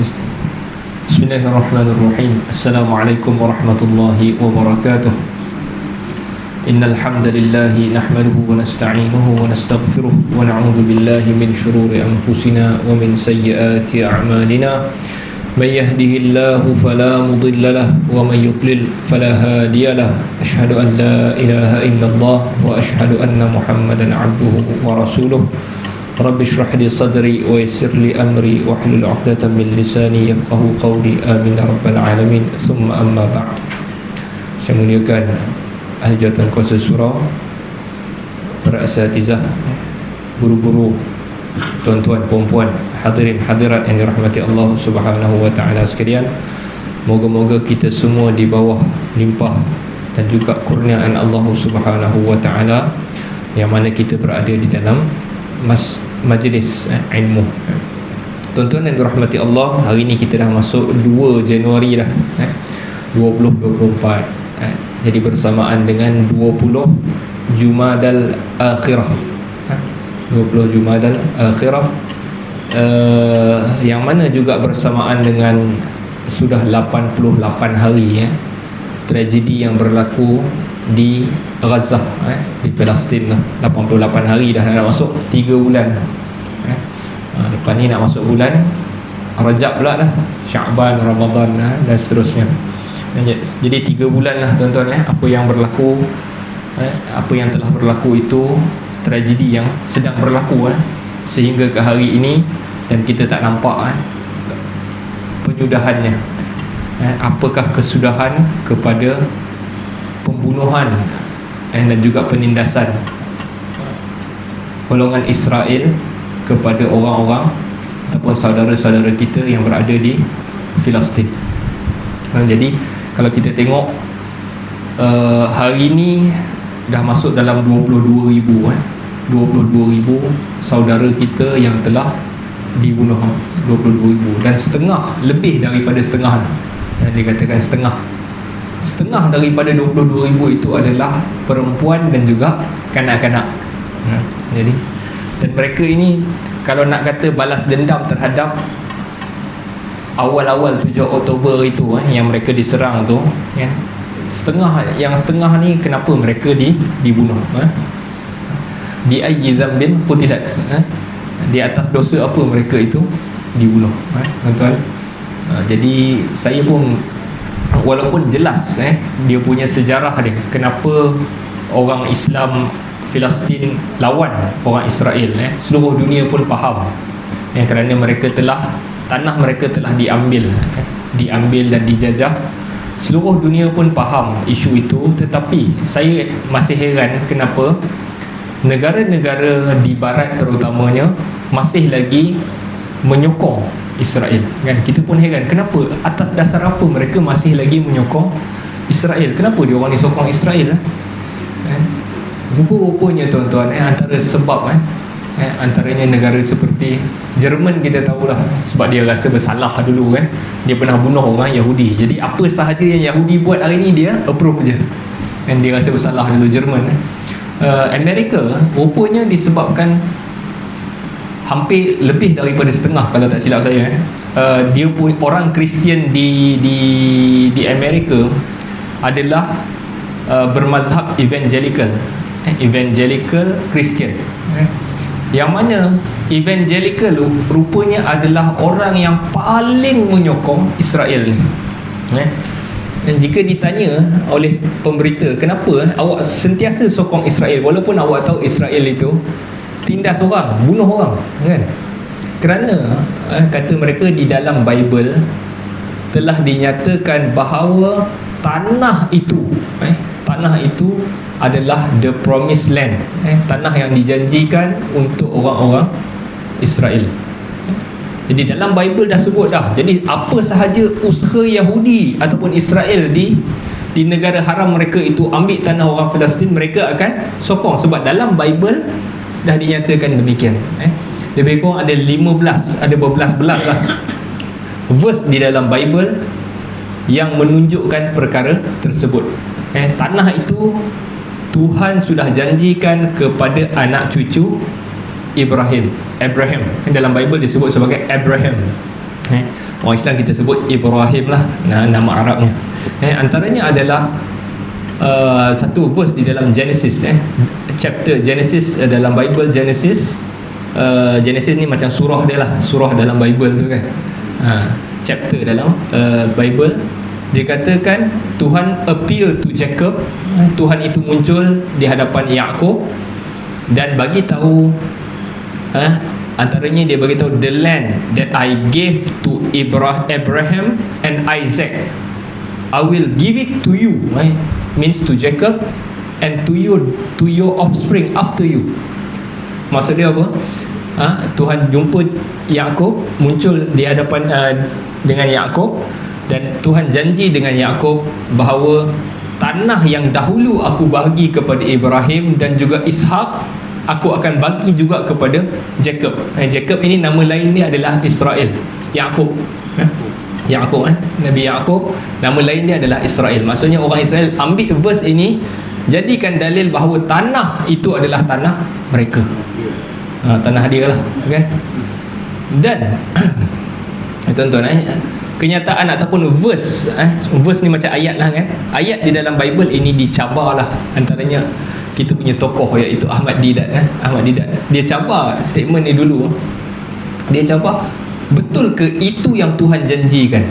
Bismillahirrahmanirrahim. Assalamualaikum warahmatullahi wabarakatuh. Innal hamdalillah nahmaduhu wa nasta'inuhu wa nastaghfiruh wa na'udzu billahi min shururi anfusina wa min sayyiati a'malina. May yahdihillahu fala mudilla lahu wa may yudlil fala hadiya lahu. Asyhadu an la ilaha illallah wa asyhadu anna Muhammadan 'abduhu wa rasuluh. Rabbi shrah li sadri wa yassir li amri wa hlul 'uqdatam min lisani yafqahu qawli. Amin ya rabbal alamin. Summa amma ba'd. Saya muliakan ahli jawatan kuasa surau, para asatizah, guru-guru, tuan-tuan, puan-puan, hadirin hadirat yang dirahmati Allah Subhanahu wa taala sekalian. Moga-moga kita semua di bawah limpah dan juga kurniaan Allah Subhanahu wa taala yang mana kita berada di dalam majlis ilmu. Tuan-tuan yang dirahmati Allah, hari ini kita dah masuk 2 Januari dah 2024. Jadi bersamaan dengan 20 Jumadal Akhirah, 20 Jumadal Akhirah, yang mana juga bersamaan dengan sudah 88 hari tragedi yang berlaku di Gaza, di Palestin. 88 hari dah nak masuk 3 bulan. Lepas ni nak masuk bulan Rajab pula dah, Syaban, Ramadan dan seterusnya. Jadi 3 bulan lah tuan-tuan. Apa yang berlaku, apa yang telah berlaku itu tragedi yang sedang berlaku sehingga ke hari ini, dan kita tak nampak penyudahannya. Apakah kesudahan kepada pembunuhan dan juga penindasan golongan Israel kepada orang-orang ataupun saudara-saudara kita yang berada di Palestin. Jadi kalau kita tengok hari ini dah masuk dalam 22,000 saudara kita yang telah dibunuh. 22,000, dan setengah, lebih daripada setengah, dan dikatakan setengah daripada 22,000 itu adalah perempuan dan juga kanak-kanak. Jadi, dan mereka ini kalau nak kata balas dendam terhadap awal-awal 7 Oktober itu yang mereka diserang tu, setengah ni kenapa mereka dibunuh? Bi ayyi dzambin qutilat, di atas dosa apa mereka itu dibunuh, tuan-tuan. Jadi saya pun, walaupun jelas dia punya sejarah dia, kenapa orang Islam Palestin lawan orang Israel, seluruh dunia pun faham, kerana mereka telah, tanah mereka telah diambil dan dijajah. Seluruh dunia pun faham isu itu. Tetapi saya masih heran kenapa negara-negara di barat terutamanya masih lagi menyokong Israel. Kita pun heran kenapa, atas dasar apa mereka masih lagi menyokong Israel. Kenapa dia orang disokong Israel? Rupa-rupanya tuan-tuan, antara sebab antaranya negara seperti Jerman, kita tahulah, sebab dia rasa bersalah dulu dia pernah bunuh orang Yahudi. Jadi apa sahaja yang Yahudi buat hari ni dia approve je, dan dia rasa bersalah dulu Jerman. Amerika rupanya disebabkan hampir lebih daripada setengah, kalau tak silap saya, dia pun orang Kristian di Amerika adalah bermazhab evangelical Christian. Yang mana evangelical rupanya adalah orang yang paling menyokong Israel ni. Dan jika ditanya oleh pemberita, kenapa awak sentiasa sokong Israel walaupun awak tahu Israel itu tindas orang, bunuh orang, kerana kata mereka di dalam Bible telah dinyatakan bahawa tanah itu adalah the promised land, tanah yang dijanjikan untuk orang-orang Israel. Jadi dalam Bible dah sebut dah. Jadi apa sahaja usaha Yahudi ataupun Israel di negara haram mereka itu ambil tanah orang Palestin, mereka akan sokong, sebab dalam Bible dah dinyatakan demikian. Lebih kurang ada 15, ada berbelas-belas lah verse di dalam Bible yang menunjukkan perkara tersebut. Tanah itu Tuhan sudah janjikan kepada anak cucu Abraham. Dalam Bible disebut sebagai Abraham. Orang Islam kita sebut Ibrahim lah, nama Arabnya. Antaranya adalah satu verse di dalam Genesis, chapter Genesis dalam Bible. Genesis ni macam surah dia lah, surah dalam Bible tu kan. Chapter dalam Bible, dia katakan Tuhan appear to Jacob, Tuhan itu muncul di hadapan Yaqub dan bagi tahu, antaranya dia bagi tahu, the land that I gave to Abraham and Isaac, I will give it to you, means to Jacob, and to your offspring after you. Maksud dia apa? Tuhan jumpa Yaqub, muncul di hadapan dengan Yaqub, dan Tuhan janji dengan Yaqub bahawa tanah yang dahulu aku bagi kepada Ibrahim dan juga Ishak, aku akan bagi juga kepada Jacob. Jacob ini nama lain dia adalah Israel. Yaqub, Nabi Yaqub, nama lain dia adalah Israel. Maksudnya orang Israel ambil verse ini, jadikan dalil bahawa tanah itu adalah tanah mereka, tanah dia lah, kan? Dan tuan-tuan, kenyataan ataupun verse ni macam ayat lah, kan? Ayat di dalam Bible ini dicabar lah. Antaranya kita punya tokoh iaitu Ahmad Didat. Ahmad Didat, dia cabar statement ni dulu. Dia cabar, betul ke itu yang Tuhan janjikan?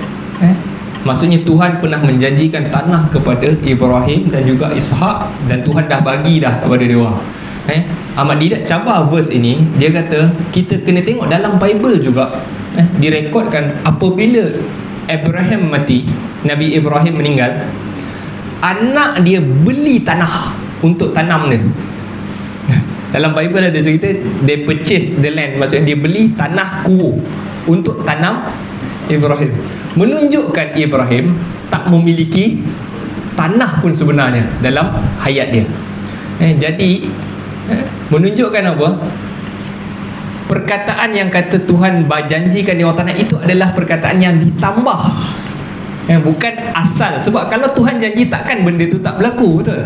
Maksudnya Tuhan pernah menjanjikan tanah kepada Ibrahim dan juga Ishak, dan Tuhan dah bagi dah kepada dia orang. Ahmad Didat cabar verse ini. Dia kata kita kena tengok dalam Bible juga, direkodkan apabila Abraham mati, Nabi Ibrahim meninggal, anak dia beli tanah untuk tanam dia. Dalam Bible ada cerita they purchase the land, maksudnya dia beli tanah kubur untuk tanam Ibrahim, menunjukkan Ibrahim tak memiliki tanah pun sebenarnya dalam hayat dia. Jadi menunjukkan apa? Perkataan yang kata Tuhan berjanjikan di orang tanah itu adalah perkataan yang ditambah, bukan asal. Sebab kalau Tuhan janji, takkan benda itu tak berlaku, betul?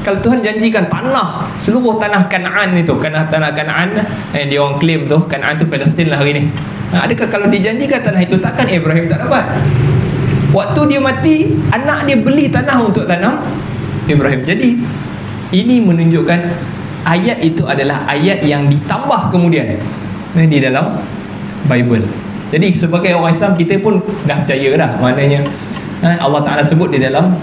Kalau Tuhan janjikan tanah, seluruh tanah Kanaan itu, tanah Kanaan yang dia orang claim tu, Kanaan tu Palestin lah hari ni. Adakah kalau dijanjikan tanah itu, takkan Ibrahim tak dapat? Waktu dia mati, anak dia beli tanah untuk tanam Ibrahim. Jadi ini menunjukkan ayat itu adalah ayat yang ditambah kemudian di dalam Bible. Jadi sebagai orang Islam, kita pun dah percaya dah. Maknanya Allah Ta'ala sebut di dalam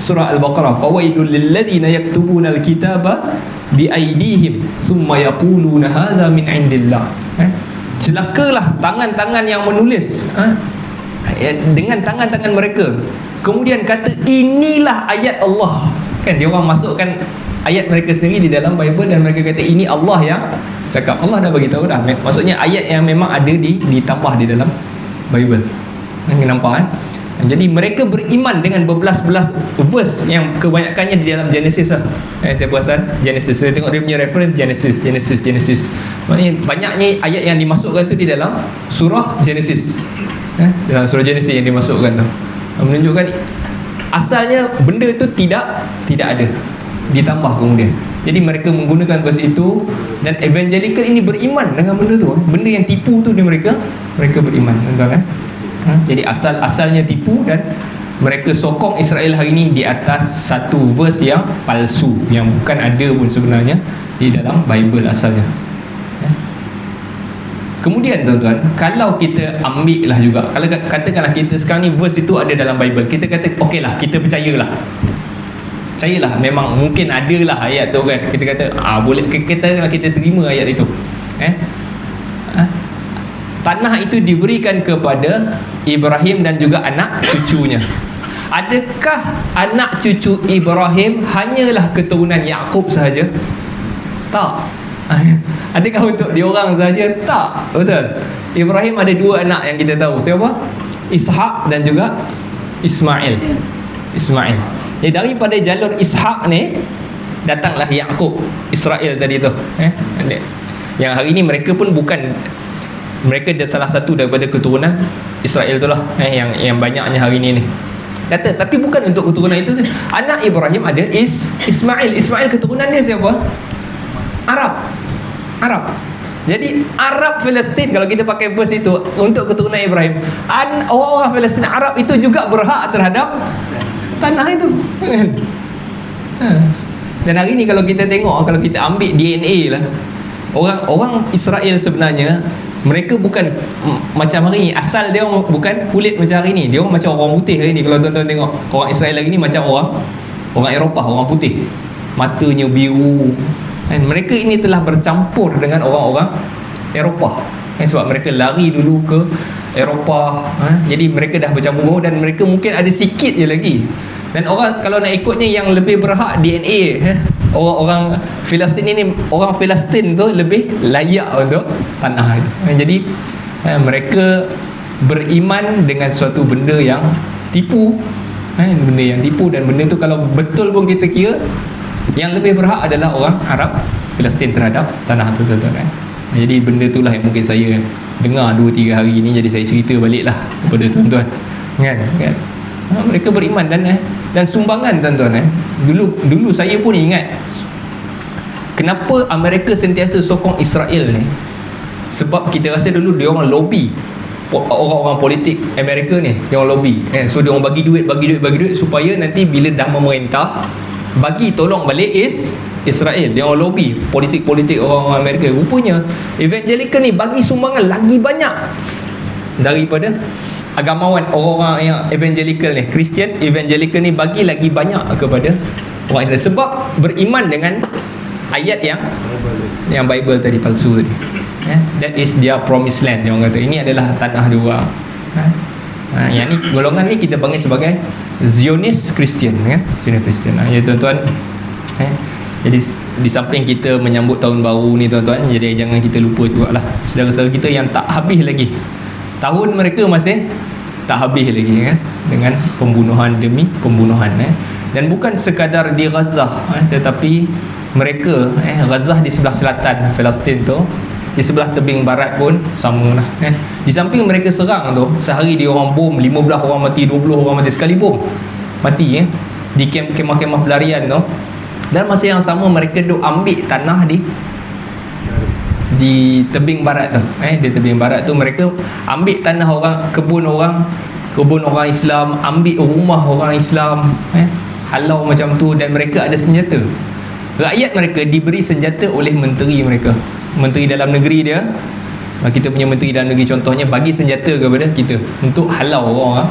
surah Al-Baqarah, fawailul lilladzina yaktubuna al-kitaba biaydihim summa yaquluna hadza min indillah. Celakalah tangan-tangan yang menulis dengan tangan-tangan mereka, kemudian kata inilah ayat Allah. Kan dia orang masukkan ayat mereka sendiri di dalam Bible dan mereka kata ini Allah yang cakap. Allah dah bagi tahu dah. Maksudnya ayat yang memang ada ditambah di dalam Bible. Nampak kan? Jadi mereka beriman dengan berbelas-belas verse yang kebanyakannya di dalam Genesis lah. Saya perasan Genesis, saya tengok dia punya reference Genesis. Maknanya banyaknya ayat yang dimasukkan tu di dalam surah Genesis. Dalam surah Genesis yang dimasukkan tu menunjukkan asalnya benda tu tidak ada, ditambah kemudian. Jadi mereka menggunakan verse itu, dan evangelical ini beriman dengan benda tu. Benda yang tipu tu mereka beriman, tuan-tuan. Jadi asalnya tipu, dan mereka sokong Israel hari ini di atas satu verse yang palsu, yang bukan ada pun sebenarnya di dalam Bible asalnya. Kemudian tuan-tuan, kalau kita ambil lah juga, kalau katakanlah kita sekarang ni verse itu ada dalam Bible, kita kata okey lah, kita percayalah, memang mungkin ada lah ayat tu kan, kita kata boleh, kita terima ayat itu. Tanah itu diberikan kepada Ibrahim dan juga anak cucunya. Adakah anak cucu Ibrahim hanyalah keturunan Yaqub sahaja? Tak. Adakah untuk diorang sahaja? Tak, betul. Ibrahim ada dua anak yang kita tahu. Siapa? Ishak dan juga Ismail. Jadi daripada jalur Ishak ni datanglah Yaqub, Israel tadi tu. Yang hari ni mereka pun bukan, mereka dia salah satu daripada keturunan Israel tu lah, yang banyaknya hari ni kata. Tapi bukan untuk keturunan itu. Anak Ibrahim ada Ismail keturunan dia siapa? Arab. Jadi Arab Palestin, kalau kita pakai verse itu untuk keturunan Ibrahim, orang-orang Palestin Arab itu juga berhak terhadap tanah itu. Dan hari ni kalau kita tengok, kalau kita ambil DNA lah, orang Israel sebenarnya mereka bukan macam hari ni. Asal dia orang bukan kulit macam hari ni. Dia orang macam orang putih hari ni. Kalau tuan-tuan tengok orang Israel hari ni macam orang Eropah, orang putih, matanya biru kan. Mereka ini telah bercampur dengan orang-orang Eropah kan, sebab mereka lari dulu ke Eropah jadi mereka dah bercampur dan mereka mungkin ada sikit je lagi. Dan orang kalau nak ikutnya yang lebih berhak DNA orang-orang Palestin ini, orang Palestin tu lebih layak untuk tanah itu. Jadi mereka beriman dengan suatu benda yang tipu, benda yang tipu, dan benda tu kalau betul pun kita kira yang lebih berhak adalah orang Arab Palestin terhadap tanah tu, tuan-tuan. Jadi benda itulah yang mungkin saya dengar 2-3 hari ni, jadi saya cerita baliklah kepada tuan-tuan kan. Mereka beriman dan sumbangan, tuan-tuan. Dulu saya pun ingat kenapa Amerika sentiasa sokong Israel ni. Sebab kita rasa dulu dia orang lobby, orang-orang politik Amerika ni dia orang lobby so dia orang bagi duit supaya nanti bila dah memerintah bagi tolong balik Israel. Dia orang lobby, politik-politik orang Amerika. Rupanya evangelical ni bagi sumbangan lagi banyak daripada agamawan, orang-orang yang evangelical ni, Christian evangelical ni bagi lagi banyak kepada orang Israel sebab beriman dengan ayat yang Bible tadi palsu tadi. That is their promised land. Dia orang kata ini adalah tanah dua. Yang ni golongan ni kita panggil sebagai Zionist Christian kan, Zionist Christian. Ya tuan-tuan, jadi di samping kita menyambut tahun baru ni tuan-tuan, jadi jangan kita lupa jugalah saudara-saudara kita yang tak habis lagi. Tahun mereka masih tak habis lagi kan, dengan pembunuhan demi pembunuhan dan bukan sekadar di Gaza tetapi mereka Gaza di sebelah selatan Palestin tu, di sebelah tebing barat pun samalah Di samping mereka serang tu, sehari dia orang bom 15 orang mati, 20 orang mati sekali bom mati di kemah-kemah pelarian tu. Dan masa yang sama mereka duk ambil tanah di tebing barat tu. Di tebing barat tu mereka ambil tanah orang, kebun orang Islam, ambil rumah orang Islam, halau macam tu, dan mereka ada senjata. Rakyat mereka diberi senjata oleh menteri mereka, menteri dalam negeri dia. Kita punya menteri dalam negeri contohnya bagi senjata kepada kita untuk halau orang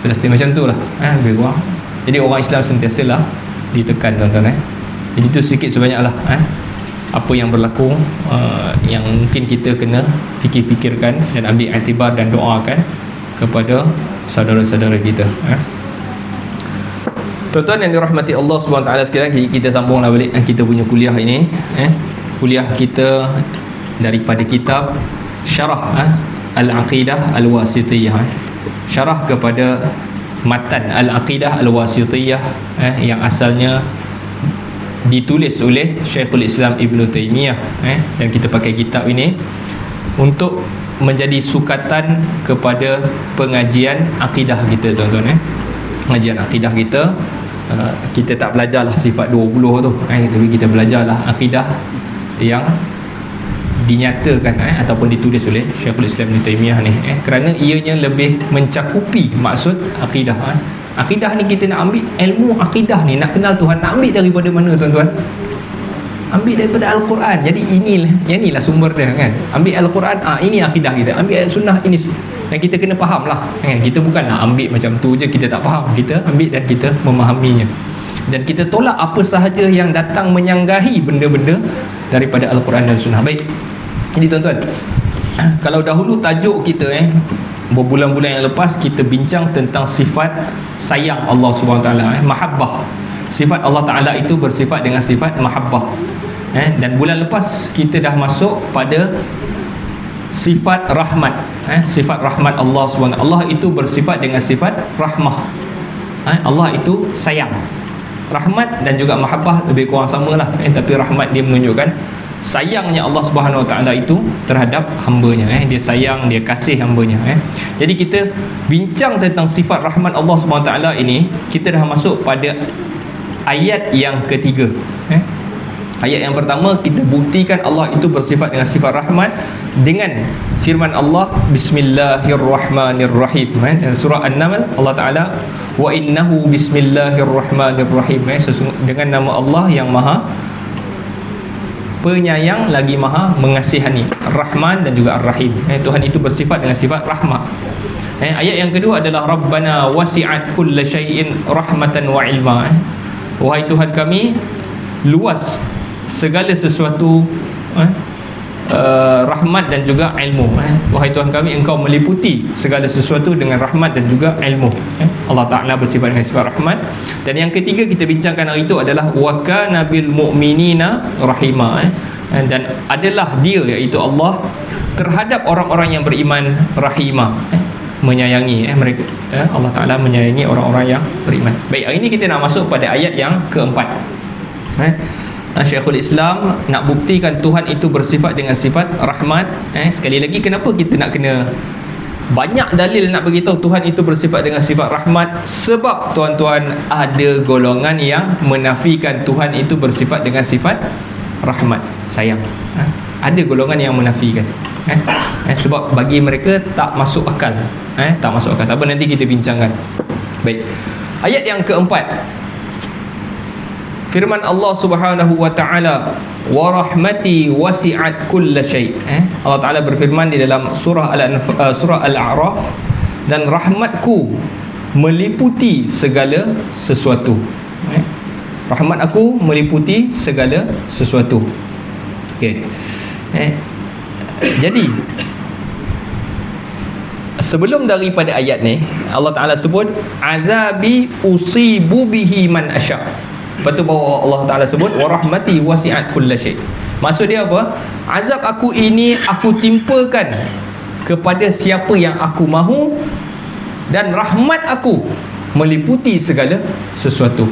Palestin macam tu lah lebih kurang. Jadi orang Islam sentiasalah ditekan, tuan-tuan. Jadi itu sedikit sebanyaklah apa yang berlaku, yang mungkin kita kena fikir-fikirkan dan ambil iktibar dan doakan kepada saudara-saudara kita. Tuan-tuan yang dirahmati Allah SWT sekalian, kita sambunglah balik kita punya kuliah ini. Kuliah kita daripada kitab Syarah Al-Aqidah Al-Wasithiyah, syarah kepada matan Al-Aqidah Al-Wasithiyah yang asalnya ditulis oleh Syekhul Islam Ibn Taymiyah. Dan kita pakai kitab ini untuk menjadi sukatan kepada pengajian akidah kita, tuan-tuan. Pengajian akidah kita, kita tak belajarlah sifat 20 tu, tapi kita belajarlah akidah yang dinyatakan ataupun ditulis oleh Syekhul Islam Ibn Taymiyah ni, kerana ianya lebih mencakupi maksud akidah. Akidah ni kita nak ambil ilmu akidah ni, nak kenal Tuhan, nak ambil daripada mana, tuan-tuan? Ambil daripada Al-Quran. Jadi inilah sumber dia kan. Ambil Al-Quran, ini akidah kita. Ambil Al-Sunnah, ini. Dan kita kena faham lah kan? Kita bukan nak ambil macam tu je kita tak faham. Kita ambil dan kita memahaminya, dan kita tolak apa sahaja yang datang menyanggahi benda-benda daripada Al-Quran dan Sunnah. Baik, jadi tuan-tuan, kalau dahulu tajuk kita berbulan-bulan yang lepas kita bincang tentang sifat sayang Allah SWT, mahabbah. Sifat Allah Ta'ala itu bersifat dengan sifat mahabbah. Dan bulan lepas kita dah masuk pada sifat rahmat. Sifat rahmat Allah SWT. Allah itu bersifat dengan sifat rahmah. Allah itu sayang. Rahmat dan juga mahabbah lebih kurang sama lah, tapi rahmat dia menunjukkan sayangnya Allah Subhanahu Wa Taala itu terhadap hambanya. Dia sayang, dia kasih hambanya. Jadi kita bincang tentang sifat rahmat Allah Subhanahu Wa Taala ini, kita dah masuk pada ayat yang ketiga. Ayat yang pertama kita buktikan Allah itu bersifat dengan sifat rahmat dengan firman Allah Bismillahirrahmanirrahim. Surah An-Naml, Allah Ta'ala, wa innahu bismillahirrahmanirrahim, dengan nama Allah yang maha penyayang lagi maha mengasihani, Rahman dan juga Ar-Rahim. Tuhan itu bersifat dengan sifat rahmat. Ayat yang kedua adalah Rabbana wasi'at kulla syai'in rahmatan wa ilma. Wahai Tuhan kami, luas segala sesuatu rahmat dan juga ilmu. Wahai Tuhan kami, Engkau meliputi segala sesuatu dengan rahmat dan juga ilmu. Allah Ta'ala bersifat dengan sifat rahmat. Dan yang ketiga kita bincangkan hari itu adalah wa kana bil mu'minina rahima. Dan adalah dia, iaitu Allah, terhadap orang-orang yang beriman rahimah, menyayangi mereka. Allah Ta'ala menyayangi orang-orang yang beriman. Baik, hari ini kita nak masuk pada ayat yang keempat. Syekhul Islam nak buktikan Tuhan itu bersifat dengan sifat rahmat. Sekali lagi, kenapa kita nak kena banyak dalil nak beritahu Tuhan itu bersifat dengan sifat rahmat? Sebab tuan-tuan, ada golongan yang menafikan Tuhan itu bersifat dengan sifat rahmat, sayang. Ada golongan yang menafikan. Sebab bagi mereka tak masuk akal. Tak masuk akal. Tak apa, nanti kita bincangkan. Baik, ayat yang keempat, firman Allah Subhanahu wa taala, wa rahmati wasi'at kulla syai'. Allah Taala berfirman di dalam surah Al-A'raf, dan rahmatku meliputi segala sesuatu. Rahmat aku meliputi segala sesuatu. Okey. Jadi sebelum daripada ayat ni, Allah Taala sebut azabi usibu bihi man asya'. Lepas tu bawa Allah Ta'ala sebut wa rahmati wasi'at kulla syai'. Maksud dia apa? Azab aku ini aku timpakan kepada siapa yang aku mahu, dan rahmat aku meliputi segala sesuatu.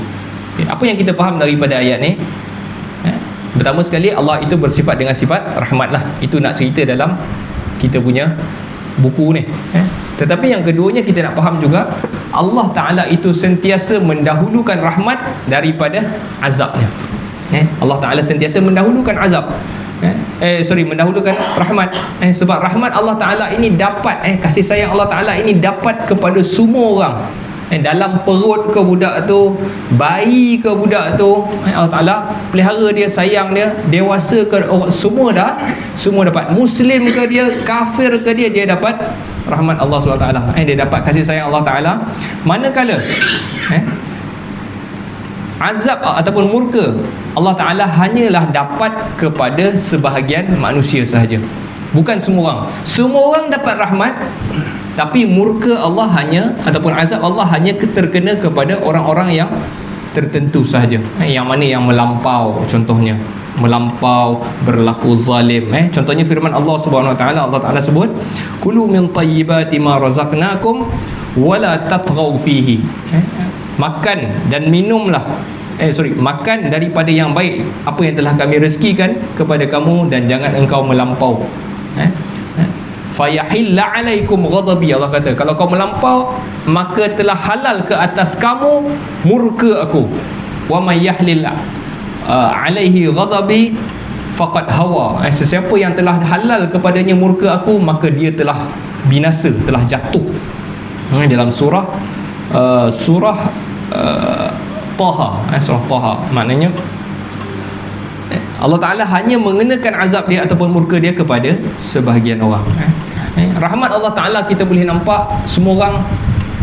Apa yang kita faham daripada ayat ni? Pertama sekali, Allah itu bersifat dengan sifat rahmat lah. Itu nak cerita dalam kita punya buku ni. Tetapi yang keduanya, kita nak faham juga Allah Ta'ala itu sentiasa mendahulukan rahmat daripada azabnya. Allah Ta'ala sentiasa mendahulukan azab, mendahulukan rahmat. Sebab rahmat Allah Ta'ala ini dapat, kasih sayang Allah Ta'ala ini dapat kepada semua orang. Dalam perut ke budak tu, bayi ke budak tu, Allah Ta'ala pelihara dia, sayang dia. Dewasa ke semua dapat. Muslim ke dia, kafir ke dia, dia dapat rahmat Allah SWT. Dia dapat kasih sayang Allah Ta'ala. Manakala azab ataupun murka Allah Ta'ala hanyalah dapat kepada sebahagian manusia sahaja, bukan semua orang. Semua orang dapat rahmat, tapi murka Allah hanya, ataupun azab Allah hanya terkena kepada orang-orang yang tertentu sahaja. Yang mana yang melampau, contohnya melampau, berlaku zalim. Contohnya firman Allah Subhanahu Wa Taala, Allah Taala sebut kulu min tayyibati ma razaqnakum wala tatghaw fihi. Makan dan minumlah, makan daripada yang baik apa yang telah kami rezekikan kepada kamu, dan jangan engkau melampau. Fayahilla alaikum ghadabi, Allah kata kalau kau melampau, maka telah halal ke atas kamu murka aku. Wa may yahlil alaihi ghadabi faqad hawa. Sesiapa yang telah halal kepadanya murka aku, maka dia telah binasa, telah jatuh. Dalam surah Taha, surah Taha, maknanya Allah Ta'ala hanya mengenakan azab dia ataupun murka dia kepada sebahagian orang. Rahmat Allah Ta'ala kita boleh nampak semua orang,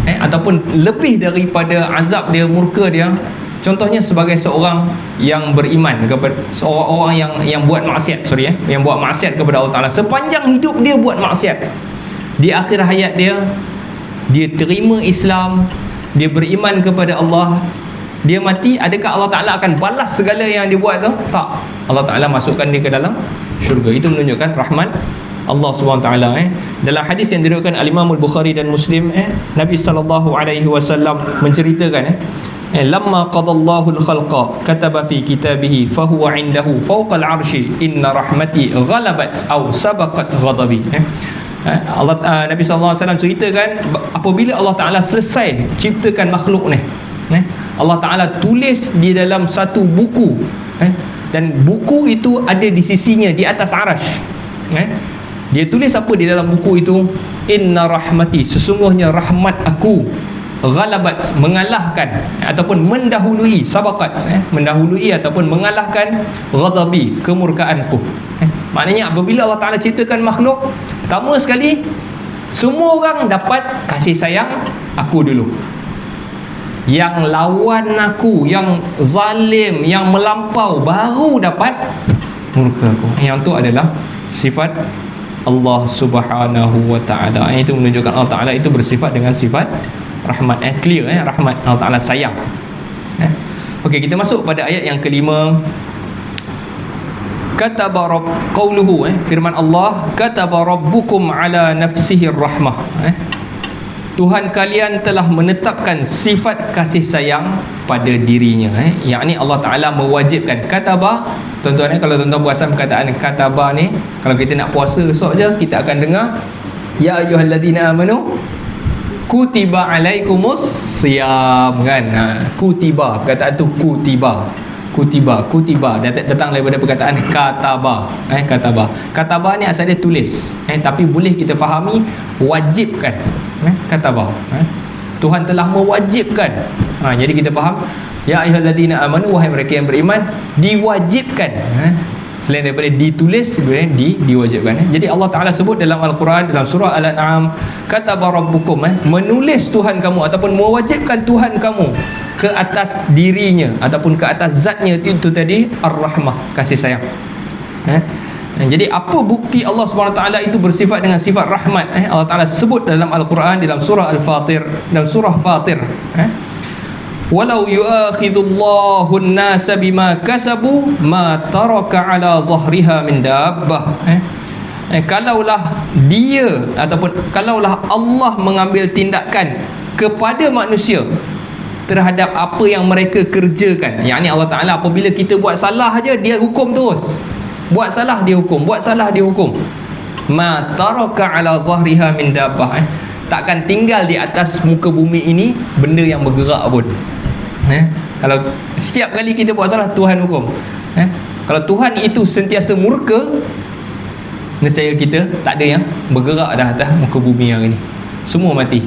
ataupun lebih daripada azab dia, murka dia. Contohnya sebagai seorang yang beriman kepada seorang yang buat maksiat, yang buat maksiat kepada Allah Ta'ala. Sepanjang hidup dia buat maksiat, di akhir hayat dia terima Islam, dia beriman kepada Allah, dia mati, adakah Allah Ta'ala akan balas segala yang dia buat tu? Tak. Allah Ta'ala masukkan dia ke dalam syurga. Itu menunjukkan rahmat Allah SWT. Dalam hadis yang diriwayatkan Al-Imam Al-Bukhari dan Muslim, Nabi SAW menceritakan, lamma qadallahu al-khalqa kataba fi kitabihi fahuwa indahu fawqa al-arshi inna rahmati ghalabat aw sabaqat ghadabi. Nabi SAW ceritakan, apabila Allah Ta'ala selesai ciptakan makhluk ni, Allah Ta'ala tulis di dalam satu buku, dan buku itu ada di sisinya di atas arash. Dia tulis apa di dalam buku itu? Inna rahmati, sesungguhnya rahmat aku, ghalabat, mengalahkan ataupun mendahului, sabaqat, mendahului ataupun mengalahkan ghadabi, kemurkaanku. Maknanya apabila Allah Ta'ala ceritakan makhluk, pertama sekali semua orang dapat kasih sayang aku dulu. Yang lawan aku, yang zalim, yang melampau, baru dapat murka aku. Yang itu adalah sifat Allah Subhanahu wa Ta'ala. Itu menunjukkan Allah Ta'ala itu bersifat dengan sifat rahmat. Clear rahmat, Allah Ta'ala sayang. Okey, kita masuk pada ayat yang kelima. Kataba qauluhu, firman Allah, kataba rabbukum ala nafsihi rahmah. Tuhan kalian telah menetapkan sifat kasih sayang pada dirinya. Yakni Allah Ta'ala mewajibkan. Kataba, tuan-tuan, kalau tuan-tuan perasan perkataan kataba ni, kalau kita nak puasa esok je, kita akan dengar ya ayyuhalladzina amanu kutiba alaikumus siyam, kan? Kutiba, perkataan tu kutiba datang daripada perkataan kataba. Kataba ni asal dia tulis, tapi boleh kita fahami wajibkan. Kataba, Tuhan telah mewajibkan. Jadi kita faham ya ayyuhalladzina amanu, wahai mereka yang beriman, diwajibkan. Selain daripada ditulis, diwajibkan. Jadi Allah Ta'ala sebut dalam Al-Quran, dalam surah Al-An'am, kataba rabbukum, menulis Tuhan kamu ataupun mewajibkan Tuhan kamu ke atas dirinya ataupun ke atas zatnya itu tadi ar-rahmah, kasih sayang. Jadi apa bukti Allah SWT itu bersifat dengan sifat rahmat? Allah Ta'ala sebut dalam Al-Quran, dalam surah Al-Fatir, dalam surah Fatir, walau yu'akhidullahu an-nasa bima kasabu ma taraka ala zahriha min dabbah. Kalaulah dia ataupun kalaulah Allah mengambil tindakan kepada manusia terhadap apa yang mereka kerjakan, yakni Allah Ta'ala apabila kita buat salah aja, dia hukum terus. Buat salah dia hukum, buat salah dia hukum. Ma taraka ala zahriha min dabbah. Takkan tinggal di atas muka bumi ini benda yang bergerak pun. Kalau setiap kali kita buat salah, Tuhan hukum. Kalau Tuhan itu sentiasa murka, nescaya kita tak ada yang bergerak dah atas muka bumi yang ini. Semua mati.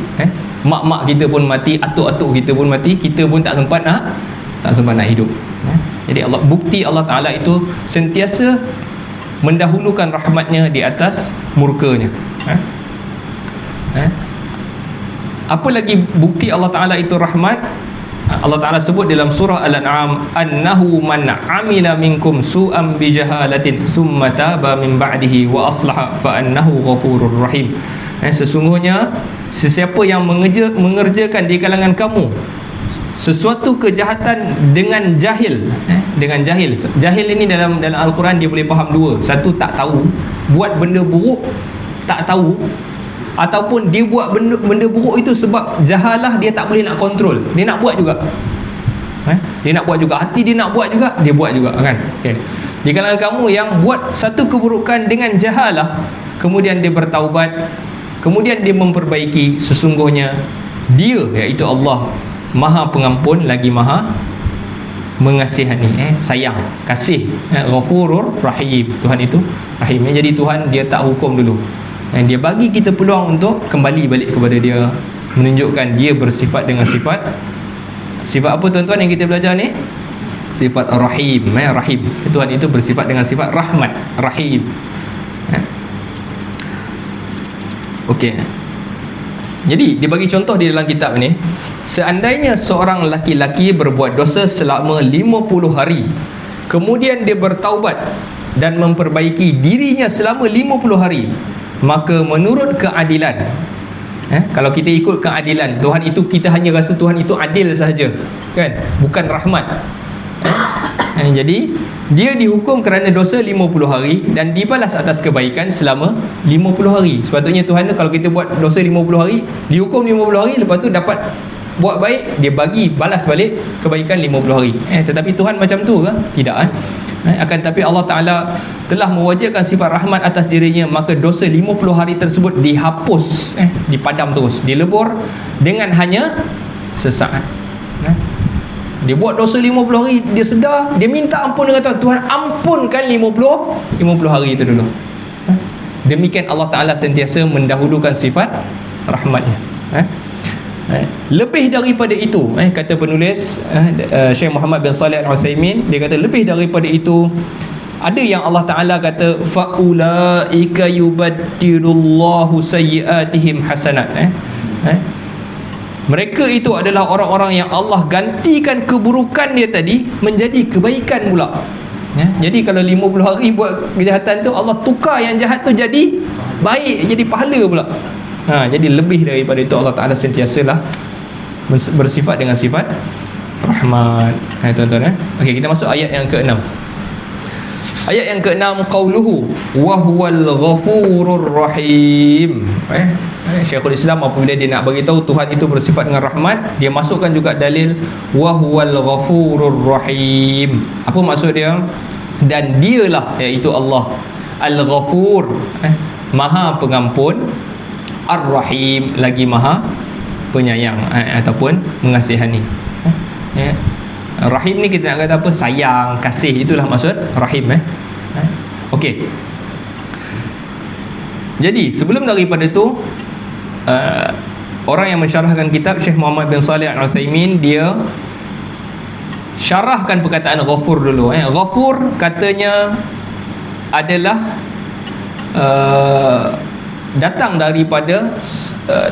Mak-mak kita pun mati, atuk-atuk kita pun mati, kita pun tak sempat nak hidup. Jadi Allah, bukti Allah Ta'ala itu sentiasa mendahulukan rahmatnya di atas murkanya. Apa lagi bukti Allah Ta'ala itu rahmat? Allah Ta'ala sebut dalam surah Al-An'am, annahu man amila minkum su'an bijahalatin summa taba min ba'dihi wa aslaha fa annahu ghafurur rahim. Sesungguhnya sesiapa yang mengerjakan di kalangan kamu sesuatu kejahatan dengan jahil, dengan jahil. Jahil ini dalam Al-Quran dia boleh faham dua. Satu, tak tahu, buat benda buruk tak tahu, ataupun dia buat benda buruk itu sebab jahalah, dia tak boleh nak kontrol, dia nak buat juga. Dia nak buat juga, hati dia nak buat juga, dia buat juga, kan? Okay. Di kalangan kamu yang buat satu keburukan dengan jahalah, kemudian dia bertaubat, kemudian dia memperbaiki, sesungguhnya dia, iaitu Allah, Maha Pengampun lagi Maha Mengasihani, sayang, kasih, Ghafurur Rahim. Tuhan itu Rahim. Jadi Tuhan dia tak hukum dulu, dia bagi kita peluang untuk kembali balik kepada dia, menunjukkan dia bersifat dengan sifat apa, tuan-tuan, yang kita belajar ni? Sifat Rahim. Rahim, Tuhan itu bersifat dengan sifat rahmat, Rahim. Okey. Jadi dia bagi contoh di dalam kitab ni, seandainya seorang laki-laki berbuat dosa selama 50 hari, kemudian dia bertaubat dan memperbaiki dirinya selama 50 hari, maka menurut keadilan, kalau kita ikut keadilan Tuhan itu, kita hanya rasa Tuhan itu adil sahaja, kan? Bukan rahmat. Jadi dia dihukum kerana dosa 50 hari dan dibalas atas kebaikan selama 50 hari. Sepatutnya Tuhan tu, kalau kita buat dosa 50 hari, dihukum 50 hari, lepas tu dapat buat baik, dia bagi balas balik kebaikan 50 hari. Tetapi Tuhan macam tu ke? Tidak. Akan tapi Allah Ta'ala telah mewajibkan sifat rahmat atas dirinya, maka dosa 50 hari tersebut dihapus, dipadam terus, dilebur dengan hanya sesaat. Dia buat dosa 50 hari, dia sedar, dia minta ampun dengan Tuhan. Tuhan ampunkan 50 hari itu dulu. Demikian Allah Ta'ala sentiasa mendahulukan sifat rahmatnya. Lebih daripada itu, kata penulis Syekh Muhammad bin Salih Al-Utsaimin, dia kata lebih daripada itu, ada yang Allah Ta'ala kata faulaika yubaddilullahu sayyiatihim hasanat. Mereka itu adalah orang-orang yang Allah gantikan keburukan dia tadi menjadi kebaikan pula. Jadi kalau 50 hari buat kejahatan tu, Allah tukar yang jahat tu jadi baik, jadi pahala pula. Jadi lebih daripada itu, Allah Ta'ala sentiasalah bersifat dengan sifat rahmat. Tuan-tuan, okey, kita masuk ayat yang ke-6. Ayat yang ke-6, qauluhu wa huwal ghafurur rahim. Syekhul Islam apabila dia nak bagi tahu Tuhan itu bersifat dengan rahmat, dia masukkan juga dalil wa huwal ghafurur rahim. Apa maksud dia? Dan dialah, iaitu Allah Al-Ghafur, Maha Pengampun, Ar-Rahim, lagi Maha Penyayang ataupun mengasihani. Rahim ni kita nak kata apa? Sayang, kasih, itulah maksud Rahim. Okey. Jadi sebelum daripada tu, orang yang mensyarahkan kitab, Syekh Muhammad bin Salih Al-Utsaimin, dia syarahkan perkataan Ghafur dulu. Ghafur katanya adalah datang daripada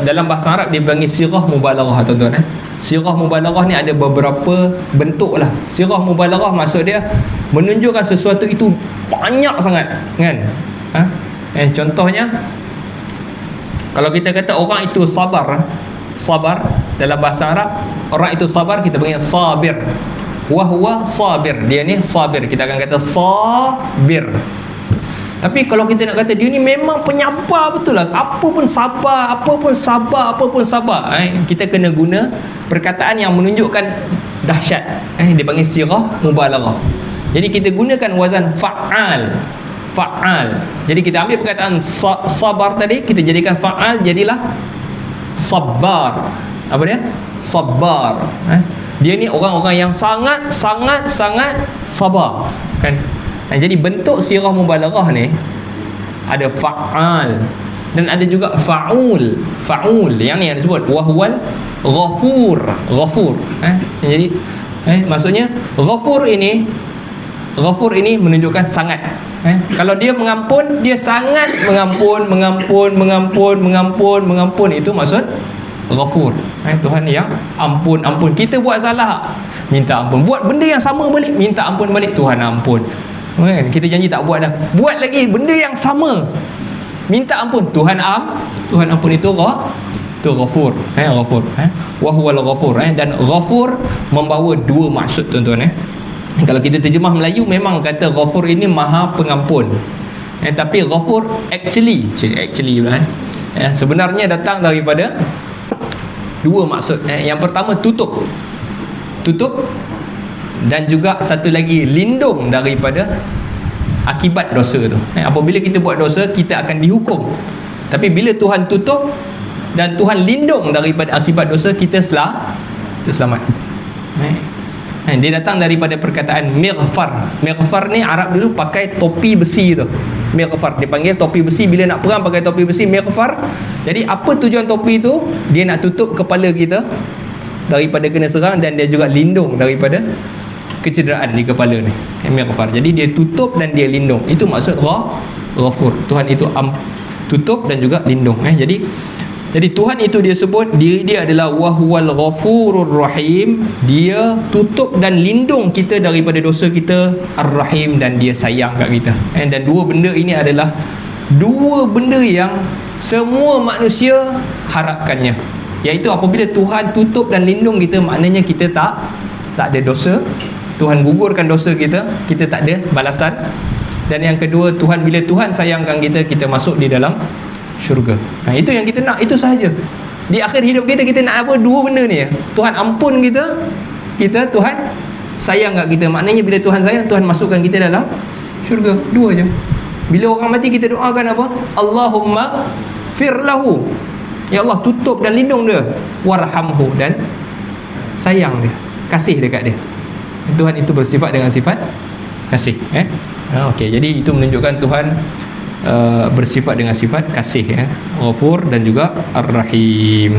dalam bahasa Arab dia panggil sirah mubalaghah, tuan-tuan. Sirah mubalaghah ni ada beberapa bentuk lah. Sirah mubalaghah maksud dia menunjukkan sesuatu itu banyak sangat, kan? Contohnya, kalau kita kata orang itu sabar dalam bahasa Arab, orang itu sabar, kita panggil sabir. Wa huwa sabir, dia ni sabir, kita akan kata sabir. Tapi kalau kita nak kata dia ni memang penyabar betul lah, apa pun sabar, kita kena guna perkataan yang menunjukkan dahsyat. Dia panggil sirah mubalaghah. Jadi kita gunakan wazan fa'al. Jadi kita ambil perkataan sabar tadi, kita jadikan fa'al, jadilah sabar. Apa dia? Sabar. Dia ni orang-orang yang sangat sabar, kan? Jadi bentuk sirah mubalaghah ni ada fa'al dan ada juga fa'ul. Yang ni yang disebut wahwal ghafur. Jadi maksudnya ghafur ini menunjukkan sangat. Kalau dia mengampun, dia sangat mengampun. Itu maksud ghafur. Tuhan yang ampun. Kita buat salah, minta ampun. Buat benda yang sama balik, minta ampun balik, Tuhan ampun. Kita janji tak buat dah, buat lagi benda yang sama, minta ampun, Tuhan ampun. Itu ghafur. Ghafur. Wa huwal ghafur. Dan ghafur membawa dua maksud, tuan-tuan. Kalau kita terjemah Melayu, memang kata ghafur ini Maha Pengampun. Tapi ghafur actually sebenarnya datang daripada dua maksud. Yang pertama tutup, dan juga satu lagi lindung daripada akibat dosa tu. Apabila kita buat dosa, kita akan dihukum. Tapi bila Tuhan tutup dan Tuhan lindung daripada akibat dosa, kita selamat. Dia datang daripada perkataan mighfar. Mighfar ni Arab dulu pakai topi besi tu. Mighfar, dia panggil topi besi. Bila nak perang pakai topi besi, mighfar. Jadi apa tujuan topi tu? Dia nak tutup kepala kita daripada kena serang, dan dia juga lindung daripada kecederaan di kepala ni. Mighfar. Jadi dia tutup dan dia lindung. Itu maksud ghafur. Tuhan itu tutup dan juga lindung. Jadi Tuhan itu dia sebut diri dia adalah wahwal ghafurur rahim. Dia tutup dan lindung kita daripada dosa kita, ar-rahim, dan dia sayang kat kita. Dan dua benda ini adalah dua benda yang semua manusia harapkannya, iaitu apabila Tuhan tutup dan lindung kita, maknanya kita tak ada dosa. Tuhan gugurkan dosa kita, kita tak ada balasan. Dan yang kedua, bila Tuhan sayangkan kita, kita masuk di dalam syurga. Itu yang kita nak, itu sahaja. Di akhir hidup kita, kita nak apa? Dua benda ni. Tuhan ampun kita, Tuhan sayang kat kita. Maknanya bila Tuhan sayang, Tuhan masukkan kita dalam syurga. Dua je. Bila orang mati, kita doakan apa? Allahumma firlahu, ya Allah tutup dan lindung dia, warhamhu, dan sayang dia. kasih dekat dia. Tuhan itu bersifat dengan sifat kasih. Okey, jadi itu menunjukkan Tuhan bersifat dengan sifat kasih, Ghafur dan juga Ar-Rahim.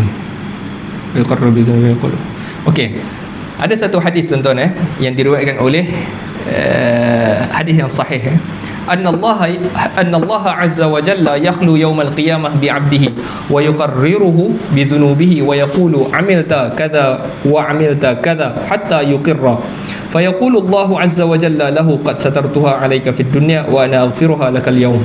Okey. Ada satu hadis tuan-tuan yang diriwayatkan oleh hadis yang sahih. Anna Allah azza wa jalla yakhlu yawmal qiyamah bi 'abdihi wa yuqarriruhu bi dhunubihi wa yaqulu 'amilta kadza wa 'amilta kadza hatta yuqirra. Fayaqulu Allah azza wa jalla lahu qad satartuha 'alaika fid dunya wa ana aghfiruha lakal yawm.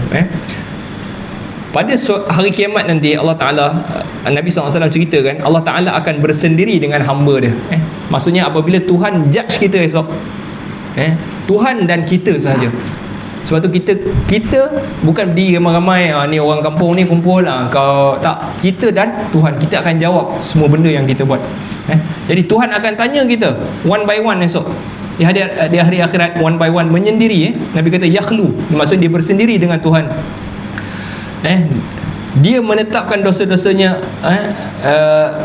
Pada hari kiamat nanti Allah Ta'ala, Nabi SAW ceritakan, Allah Ta'ala akan bersendiri dengan hamba dia. Maksudnya apabila Tuhan judge kita esok, Tuhan dan kita sahaja. Sebab tu kita bukan berdiri ramai-ramai, ni orang kampung ni kumpul, kau tak, kita dan Tuhan, kita akan jawab semua benda yang kita buat. Jadi Tuhan akan tanya kita one by one esok di hari akhirat, one by one, menyendiri. Nabi kata yakhlu, maksud dia bersendiri dengan Tuhan. Dia menetapkan dosa-dosanya.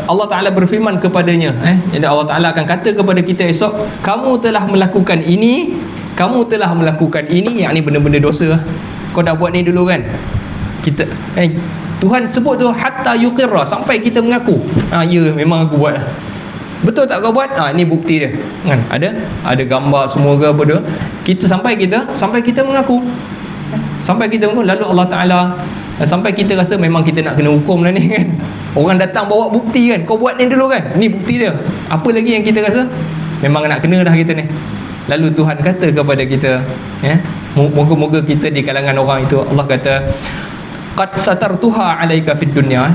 Allah Ta'ala berfirman kepadanya, jadi Allah Ta'ala akan kata kepada kita esok, kamu telah melakukan ini, kamu telah melakukan ini, yang ni benda-benda dosa, kau dah buat ni dulu kan. Kita Tuhan sebut tu hatta yuqirra, sampai kita mengaku, ya memang aku buat. Betul tak kau buat? Ni bukti dia kan. Ada gambar semua ke apa dia. Sampai kita mengaku. Sampai kita mengaku, lalu Allah Ta'ala, sampai kita rasa memang kita nak kena hukum dah ni kan. Orang datang bawa bukti kan, kau buat ni dulu kan, ni bukti dia. Apa lagi yang kita rasa memang nak kena dah kita ni. Lalu Tuhan kata kepada kita, moga-moga kita di kalangan orang itu. Allah kata, qad satartuha 'alaika fid dunya.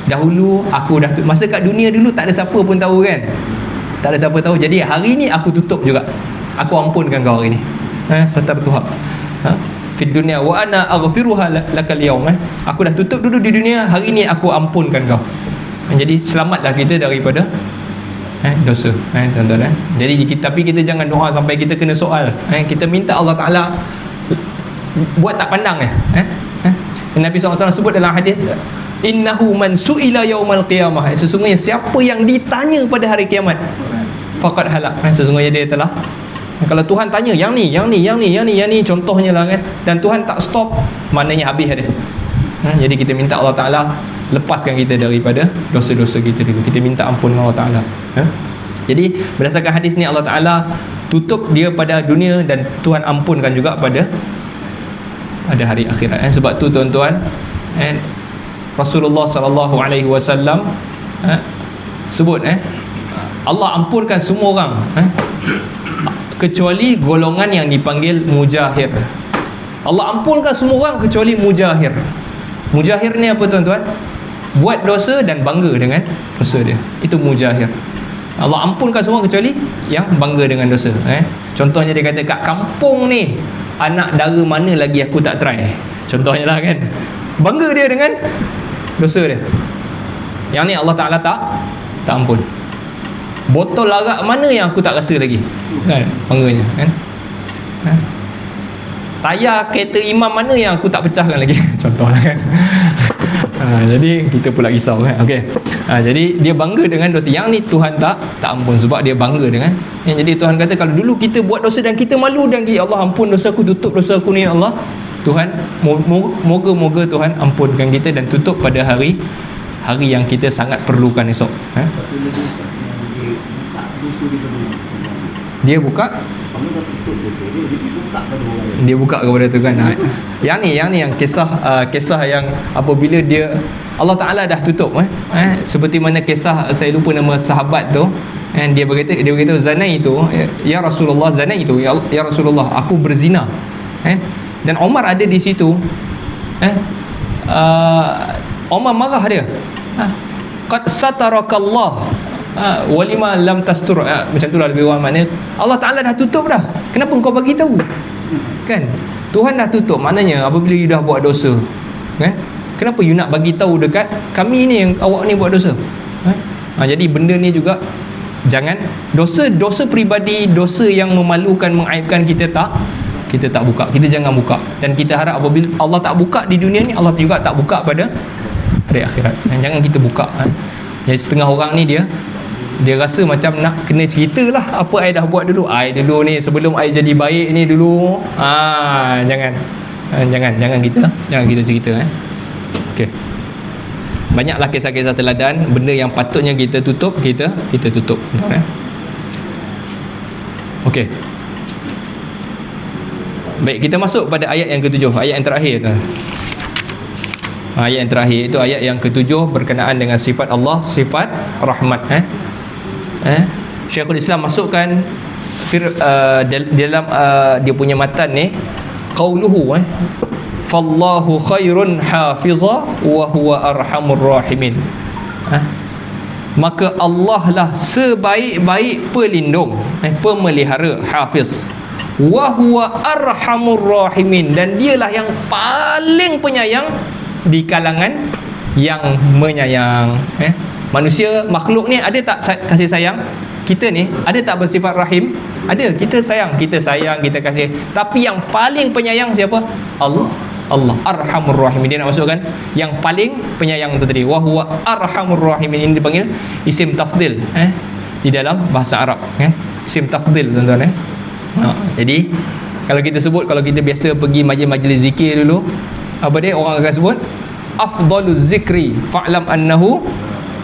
Dahulu aku dah masa kat dunia dulu tak ada siapa pun tahu kan. Tak ada siapa tahu. Jadi hari ni aku tutup juga. Aku ampunkan kau hari ni. Satartuha fid dunya wa ana aghfiruha lakal yawm. Aku dah tutup dulu di dunia, hari ni aku ampunkan kau. Jadi selamatlah kita daripada dosa, tuan-tuan. Jadi tapi kita jangan doa sampai kita kena soal. Kita minta Allah Ta'ala buat tak pandang. Nabi SAW sebut dalam hadis, innahu man su'ila yaumal qiyamah, sesungguhnya siapa yang ditanya pada hari kiamat, faqad halak, sesungguhnya dia telah. Kalau Tuhan tanya yang ni, contohnya lah kan, dan Tuhan tak stop, maknanya habis dia. Jadi kita minta Allah Ta'ala lepaskan kita daripada dosa-dosa kita dulu. Kita minta ampun Allah Ta'ala. Jadi berdasarkan hadis ni, Allah Ta'ala tutup dia pada dunia dan Tuhan ampunkan juga pada hari akhirat. Sebab tu tuan-tuan, Rasulullah SAW sebut, Allah ampunkan semua orang, kecuali golongan yang dipanggil mujahir. Allah ampunkan semua orang kecuali mujahir. Mujahir ni apa tuan-tuan? Buat dosa dan bangga dengan dosa dia. Itu mujahir. Allah ampunkan semua kecuali yang bangga dengan dosa. Contohnya dia kata, kat kampung ni anak dara mana lagi aku tak try. Contohnya lah kan. Bangga dia dengan dosa dia. Yang ni Allah Ta'ala tak ampun. Botol arak mana yang aku tak rasa lagi, kan, bangganya kan. Tayar kereta imam mana yang aku tak pecahkan lagi. Contohlah kan. Jadi kita pula risau kan. Okey. Jadi dia bangga dengan dosa. Yang ni Tuhan tak ampun sebab dia bangga dengan. Jadi Tuhan kata, kalau dulu kita buat dosa dan kita malu, dan ya Allah ampun dosa aku, tutup dosa aku ni ya Allah. Tuhan, moga-moga Tuhan ampunkan kita dan tutup pada hari yang kita sangat perlukan esok. Dia buka, dia buka kepada tu kan. Yang ni yang kisah yang apabila dia, Allah Ta'ala dah tutup, seperti mana kisah, saya lupa nama sahabat tu, dia berkata zanai itu, ya Rasulullah, zanai itu, ya Rasulullah, aku berzina. Dan Umar ada di situ. Umar marah dia. Qad satarakallah walima lam tastur, macam itulah lebih kurang, maknanya Allah Ta'ala dah tutup dah, kenapa kau bagi tahu kan? Tuhan dah tutup, maknanya apabila you dah buat dosa, kan, kenapa you nak bagi tahu dekat kami ni yang awak ni buat dosa? Jadi benda ni juga jangan, dosa peribadi, dosa yang memalukan, mengaibkan, kita tak buka, kita jangan buka. Dan kita harap apabila Allah tak buka di dunia ni, Allah juga tak buka pada hari akhirat. Dan jangan kita buka. Jadi setengah orang ni dia dia rasa macam nak kena ceritalah apa I dah buat dulu. I dulu ni sebelum I jadi baik ni dulu. Jangan kita cerita okey. Banyaklah kisah-kisah teladan, benda yang patutnya kita tutup, kita tutup. Okey. Baik, kita masuk pada ayat yang ke-7, ayat yang terakhir tu. Ayat yang terakhir itu ayat yang ke-7 berkenaan dengan sifat Allah, sifat rahmat. Syekhul Islam masukkan dalam dia punya matan ni, qauluhu fallahu khairun hafiza wa huwa arhamur rahimin. Maka Allah lah sebaik-baik pelindung, pemelihara, hafiz, wa huwa arhamur rahimin, dan dialah yang paling penyayang di kalangan yang menyayang. Manusia, makhluk ni ada tak kasih sayang? Kita ni ada tak bersifat rahim? Ada, kita sayang, kita kasih. Tapi yang paling penyayang siapa? Allah arhamur rahimin. Dia nak masukkan yang paling penyayang tu tadi, wa huwa arhamur rahimin. Ini dipanggil isim tafdil di dalam bahasa Arab. Isim tafdil, tuan-tuan. Jadi kalau kita sebut, kalau kita biasa pergi majlis zikir dulu, apa dia orang akan sebut? Afdaluz zikri fa'lam annahu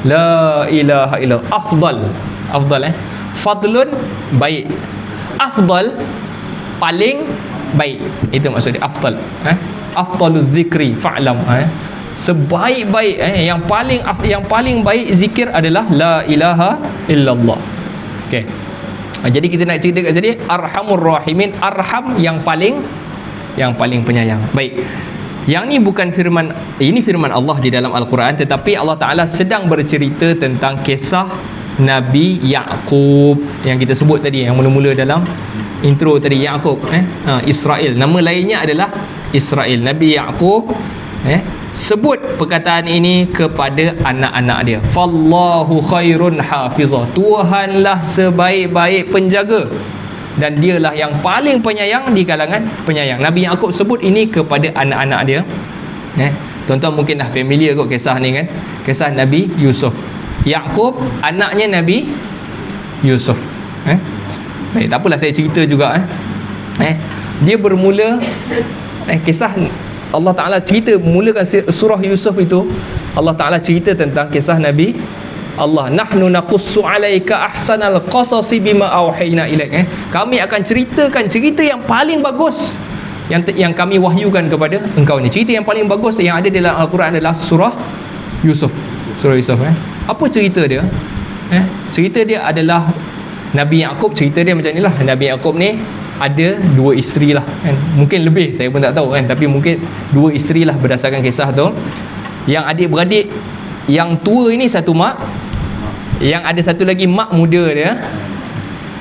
la ilaha illallah. Afdal fadlun, baik. Afdal, paling baik. Itu maksud dia afdal. Afdaluz zikri fa'lam, sebaik-baik, yang paling baik zikir adalah la ilaha illallah. Okey. Jadi kita nak cerita kat sini arhamur rahimin, arham yang paling penyayang. Baik. Yang ni bukan firman, ini firman Allah di dalam Al-Quran, tetapi Allah Ta'ala sedang bercerita tentang kisah Nabi Yaqub yang kita sebut tadi, yang mula-mula dalam intro tadi, Yaqub, Israel. Nama lainnya adalah Israel. Nabi Yaqub sebut perkataan ini kepada anak-anak dia. Fallahu khairun hafizah. Tuhanlah sebaik-baik penjaga, dan dialah yang paling penyayang di kalangan penyayang. Nabi Yaqub sebut ini kepada anak-anak dia. Tuan-tuan mungkin dah familiar kot kisah ni kan, kisah Nabi Yusuf. Yaqub anaknya Nabi Yusuf. Baik, tak apalah saya cerita juga. Dia bermula kisah Allah Ta'ala cerita, mulakan surah Yusuf itu, Allah Ta'ala cerita tentang kisah Nabi Allah. Nahnu naqussu alaika ahsanal qasasi bima auhayna ilaik. Kami akan ceritakan cerita yang paling bagus yang kami wahyukan kepada engkau ni. Cerita yang paling bagus yang ada dalam Al-Quran adalah surah Yusuf. Surah Yusuf. Apa cerita dia? Cerita dia adalah Nabi Yaqub, cerita dia macam inilah. Nabi Yaqub ni ada 2 isteri lah kan? Mungkin lebih, saya pun tak tahu kan, tapi mungkin 2 isteri lah berdasarkan kisah tu. Yang adik-beradik, yang tua ini satu mak, yang ada satu lagi mak muda dia,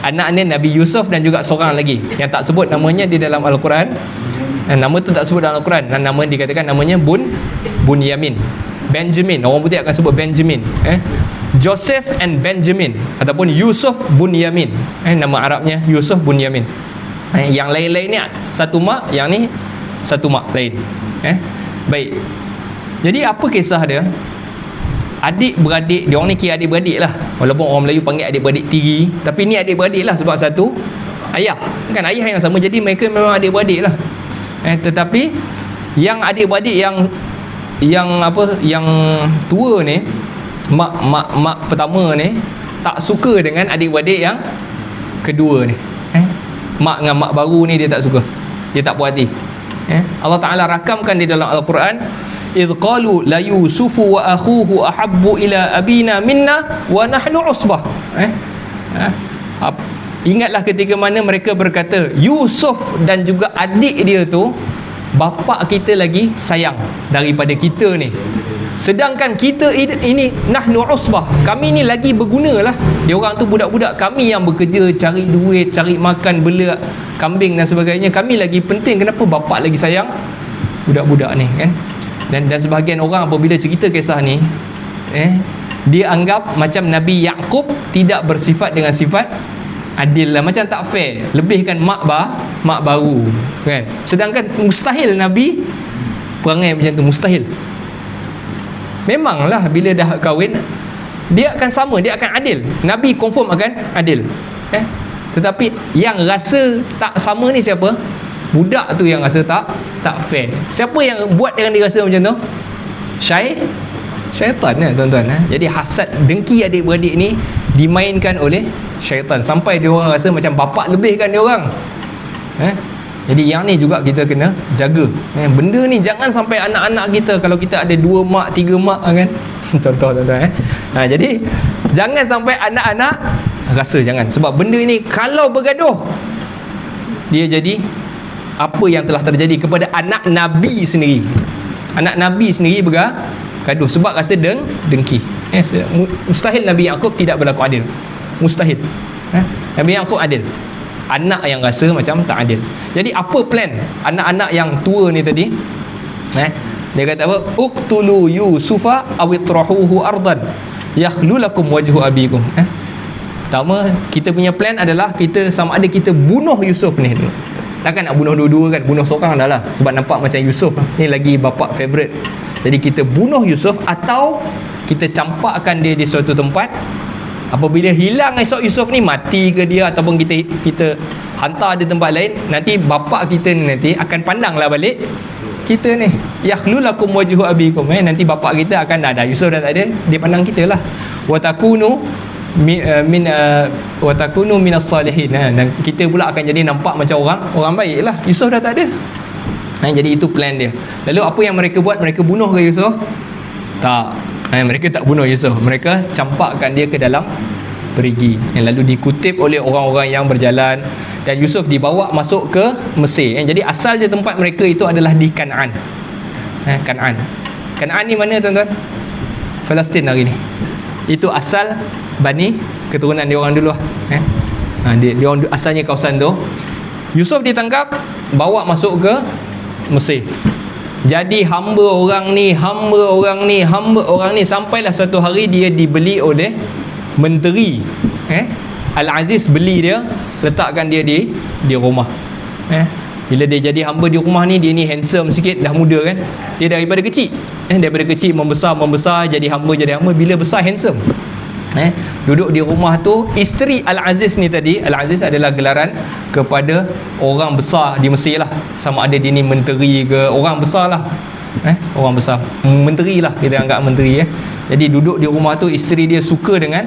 anaknya Nabi Yusuf, dan juga seorang lagi yang tak sebut namanya di dalam Al-Quran. Nama tu tak sebut dalam Al-Quran, dan nama dikatakan namanya Bunyamin, Benjamin. Orang putih akan sebut Benjamin, Joseph and Benjamin, ataupun Yusuf Bunyamin. Nama Arabnya Yusuf Bunyamin. Yang lain-lain ni satu mak, yang ni satu mak lain. Baik. Jadi apa kisah dia? Adik-beradik, dia orang ni kira adik-beradik lah, walaupun orang Melayu panggil adik-beradik tiri, tapi ni adik-beradik lah sebab satu ayah, kan ayah yang sama, jadi mereka memang adik-beradik lah. Tetapi yang adik-beradik yang tua ni, mak pertama ni tak suka dengan adik-beradik yang kedua ni. Mak dengan mak baru ni dia tak suka, dia tak puas hati. Allah Ta'ala rakamkan di dalam Al-Quran, idh qalu la yusufu wa akhuhu ahabbu ila abina minna wa nahnu usbah. Ingatlah ketika mana mereka berkata, Yusuf dan juga adik dia tu, bapa kita lagi sayang daripada kita ni, sedangkan kita ini nahnu usbah, kami ni lagi berguna lah. Dia orang tu budak-budak, kami yang bekerja cari duit, cari makan, bela kambing dan sebagainya, kami lagi penting. Kenapa bapa lagi sayang budak-budak ni kan? Dan sebahagian orang apabila cerita kisah ni, dia anggap macam Nabi Yaqub tidak bersifat dengan sifat adil lah, macam tak fair, lebihkan mak baru kan. Sedangkan mustahil Nabi perangai macam tu, mustahil. Memanglah bila dah kahwin, dia akan sama, dia akan adil. Nabi confirm akan adil. Tetapi yang rasa tak sama ni siapa? Budak tu yang rasa tak fair. Siapa yang buat dengan dia rasa macam tu? Syaitan tuan-tuan. Jadi hasad, dengki adik-beradik ni dimainkan oleh syaitan sampai dia orang rasa macam bapak lebihkan dia orang. Jadi yang ni juga kita kena jaga. Benda ni jangan sampai anak-anak kita, kalau kita ada 2 mak, 3 mak kan. Contoh tuan-tuan. Jadi jangan sampai anak-anak rasa, jangan. Sebab benda ni kalau bergaduh, dia jadi apa yang telah terjadi kepada anak Nabi sendiri. Anak Nabi sendiri bergaduh sebab rasa dengki. Mustahil Nabi Yaqub tidak berlaku adil. Mustahil. Nabi Yaqub adil. Anak yang rasa macam tak adil. Jadi apa plan anak-anak yang tua ni tadi? Dia kata apa? Uqtulu Yusufa awitrahuhu ardan yakhlu lakum wajhu abikum. Pertama, kita punya plan adalah kita sama ada kita bunuh Yusuf ni dulu. Takkan nak bunuh dua-dua kan? Bunuh seorang dah lah, sebab nampak macam Yusuf ni lagi bapak favourite. Jadi kita bunuh Yusuf, atau kita campakkan dia di suatu tempat. Apabila hilang esok Yusuf ni, mati ke dia, ataupun kita hantar di tempat lain, nanti bapak kita ni nanti akan pandanglah balik kita ni. Yakhlu lakum wajhu abikum. Nanti bapak kita akan dah Yusuf dah tak ada, dia pandang kita lah. Wa takunu minas salihin. Dan kita pula akan jadi nampak macam orang baik lah. Yusuf dah tak ada. Jadi itu plan dia. Lalu apa yang mereka buat? Mereka bunuh ke Yusuf? Tak. Mereka tak bunuh Yusuf. Mereka campakkan dia ke dalam perigi. Lalu dikutip oleh orang-orang yang berjalan, dan Yusuf dibawa masuk ke Mesir. Jadi asal je tempat mereka itu adalah di Kan'an. Kan'an ni mana tuan-tuan? Palestin hari ni. Itu asal Bani, keturunan dia orang dulu lah. Dia orang asalnya kawasan tu. Yusuf ditangkap, bawa masuk ke Mesir. Jadi hamba orang ni, sampailah satu hari dia dibeli oleh menteri. Al-Aziz beli dia, letakkan dia di rumah. Bila dia jadi hamba di rumah ni, dia ni handsome sikit, dah muda kan. Dia daripada kecil membesar, jadi hamba. Bila besar handsome. Duduk di rumah tu. Isteri Al-Aziz ni tadi, Al-Aziz adalah gelaran kepada orang besar di Mesir lah. Sama ada dia ni menteri ke, orang besar lah. Orang besar, menteri lah, kita anggap menteri. Jadi duduk di rumah tu, isteri dia suka dengan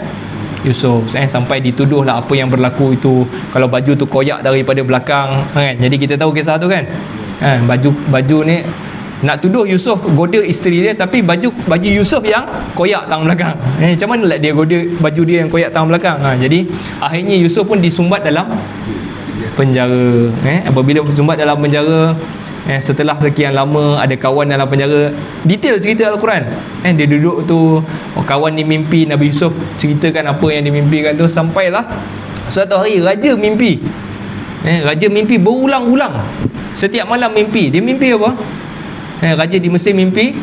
Yusuf. Sampai dituduh lah apa yang berlaku itu, kalau baju tu koyak daripada belakang kan. Jadi kita tahu kisah tu kan. Baju ni nak tuduh Yusuf goda isteri dia, tapi baju Yusuf yang koyak tangan belakang. Macam mana lah dia goda baju dia yang koyak tangan belakang? Jadi akhirnya Yusuf pun disumbat dalam penjara. Apabila disumbat dalam penjara, setelah sekian lama ada kawan dalam penjara. Detail cerita Al-Quran. Dia duduk tu, kawan ni mimpi, Nabi Yusuf ceritakan apa yang dimimpikan tu. Sampailah suatu hari raja mimpi. Raja mimpi berulang-ulang. Setiap malam mimpi. Dia mimpi apa? Raja di Mesir mimpi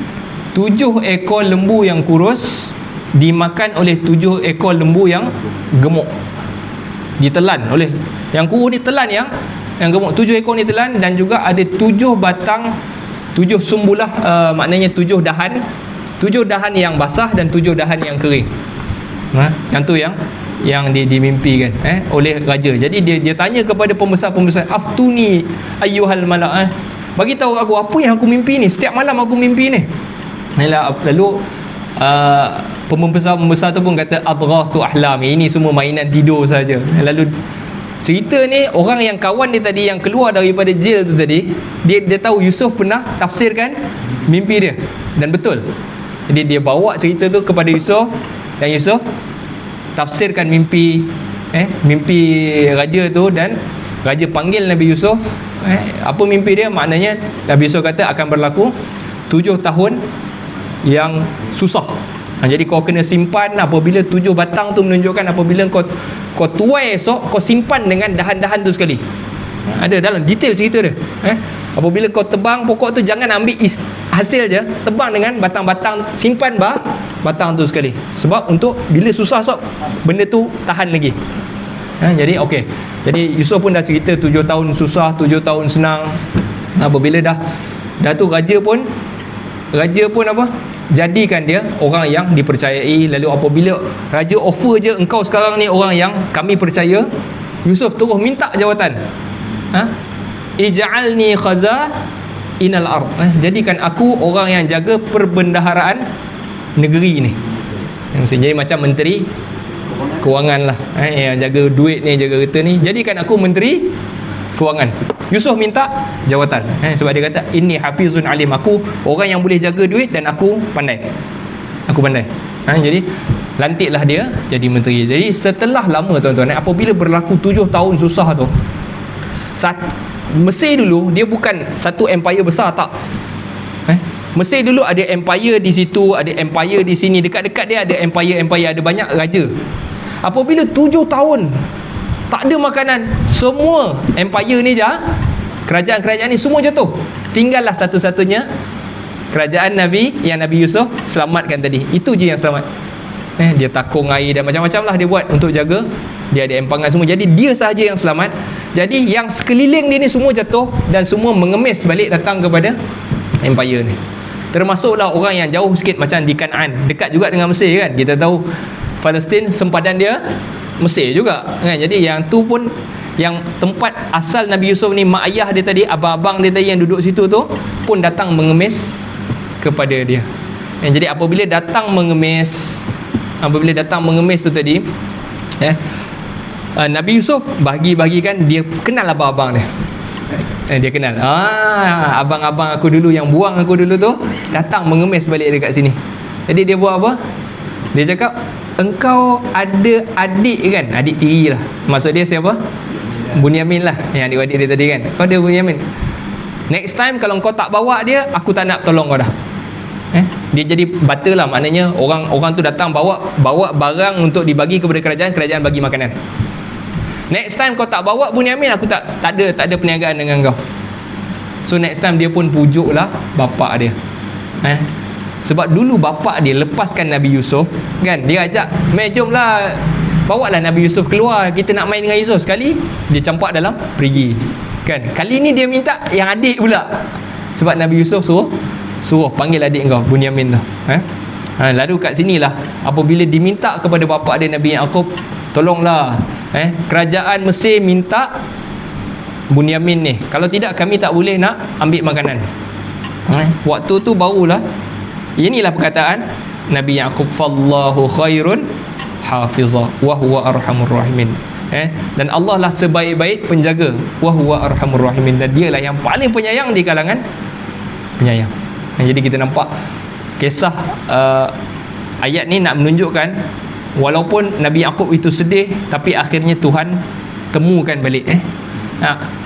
7 ekor lembu yang kurus dimakan oleh 7 ekor lembu yang gemuk. Ditelan oleh yang kurus, ditelan yang gemuk. 7 ekor ni telan, dan juga ada 7 batang, 7 sumbulah, maknanya 7 dahan. 7 dahan yang basah dan 7 dahan yang kering. Yang tu yang dimimpikan oleh raja. Jadi dia tanya kepada pembesar-pembesar, aftuni ayyuhal malak, bagi tahu aku apa yang aku mimpi ni. Setiap malam aku mimpi ni. Lalu pembesar tu pun kata adghasu ahlam, ini semua mainan tidur saja. Lalu cerita ni, orang yang kawan dia tadi yang keluar daripada jail tu tadi, dia tahu Yusuf pernah tafsirkan mimpi dia, dan betul. Jadi dia bawa cerita tu kepada Yusuf, dan Yusuf tafsirkan mimpi raja tu, dan raja panggil Nabi Yusuf. Apa mimpi dia? Maknanya Nabi Yusuf kata akan berlaku 7 tahun yang susah. Jadi kau kena simpan. Apabila 7 batang tu menunjukkan apabila kau tuai esok, kau simpan dengan dahan-dahan tu sekali. Ada dalam detail cerita dia. Apabila kau tebang pokok tu, jangan ambil hasil je, tebang dengan batang-batang, simpan batang tu sekali. Sebab untuk bila susah esok, benda tu tahan lagi. Jadi okey. Jadi Yusuf pun dah cerita 7 tahun susah, 7 tahun senang. Apabila dah tu raja pun apa? jadikan dia orang yang dipercayai. Lalu apabila raja offer je, engkau sekarang ni orang yang kami percaya, Yusuf terus minta jawatan, ij'alni khaza'inal ard, jadikan aku orang yang jaga perbendaharaan negeri ni. Jadi macam menteri kewangan lah, yang jaga duit ni, jaga kereta ni, jadikan aku menteri kewangan. Yusuf minta jawatan, sebab dia kata inni hafizun alim, aku orang yang boleh jaga duit dan aku pandai. Jadi lantiklah dia jadi menteri. Jadi setelah lama tuan-tuan, apabila berlaku 7 tahun susah tu, Mesir dulu dia bukan satu empire besar, tak. Mesir dulu ada empire di situ, ada empire di sini, dekat-dekat dia ada empire, ada banyak raja. Apabila 7 tahun tak ada makanan, semua empire ni kerajaan-kerajaan ni semua jatuh. Tinggallah satu-satunya kerajaan Nabi, yang Nabi Yusuf selamatkan tadi. Itu je yang selamat. Dia takung air dan macam-macam lah dia buat untuk jaga. Dia ada empangan semua. Jadi dia sahaja yang selamat. Jadi yang sekeliling dia ni semua jatuh dan semua mengemis balik datang kepada empire ni. Termasuklah orang yang jauh sikit macam di Kanaan, dekat juga dengan Mesir kan. Kita tahu Palestin sempadan dia Mesir juga kan. Jadi yang tu pun, yang tempat asal Nabi Yusuf ni, mak ayah dia tadi, abang-abang dia tadi yang duduk situ tu pun datang mengemis kepada dia. Jadi apabila datang mengemis tu tadi, Nabi Yusuf bagi-bagikan, dia kenal abang-abang dia. Dia kenal, abang-abang aku dulu yang buang aku dulu tu datang mengemis balik dekat sini. Jadi dia buat apa? Dia cakap, engkau ada adik kan? Adik tiri lah. Maksud dia siapa? Bunyamin lah, yang adik-adik dia tadi kan. Kau ada Bunyamin. Next time kalau kau tak bawa dia, aku tak nak tolong kau dah. Dia jadi butter lah. Maknanya orang tu datang bawa barang untuk dibagi kepada kerajaan, kerajaan bagi makanan. Next time kau tak bawa Bunyamin, aku tak ada perniagaan dengan kau. So next time dia pun pujuk lah bapak dia. Sebab dulu bapak dia lepaskan Nabi Yusuf kan, dia ajak, jom lah, bawa lah Nabi Yusuf keluar, kita nak main dengan Yusuf. Sekali dia campak dalam perigi kan. Kali ni dia minta yang adik pula, sebab Nabi Yusuf suruh panggil adik kau, Bunyamin tu. Lalu kat sinilah apabila diminta kepada bapak dia Nabi Yaqub, tolonglah kerajaan Mesir minta Bunyamin ni, kalau tidak kami tak boleh nak ambil makanan. Waktu tu barulah, inilah perkataan Nabi Yaqub, fallahu khairun hafiza wa huwa arhamur rahimin. Dan Allah lah sebaik-baik penjaga, wa huwa arhamur rahimin, dan dialah yang paling penyayang di kalangan penyayang. Jadi kita nampak kisah ayat ni nak menunjukkan walaupun Nabi Yaqub itu sedih, tapi akhirnya Tuhan temukan balik.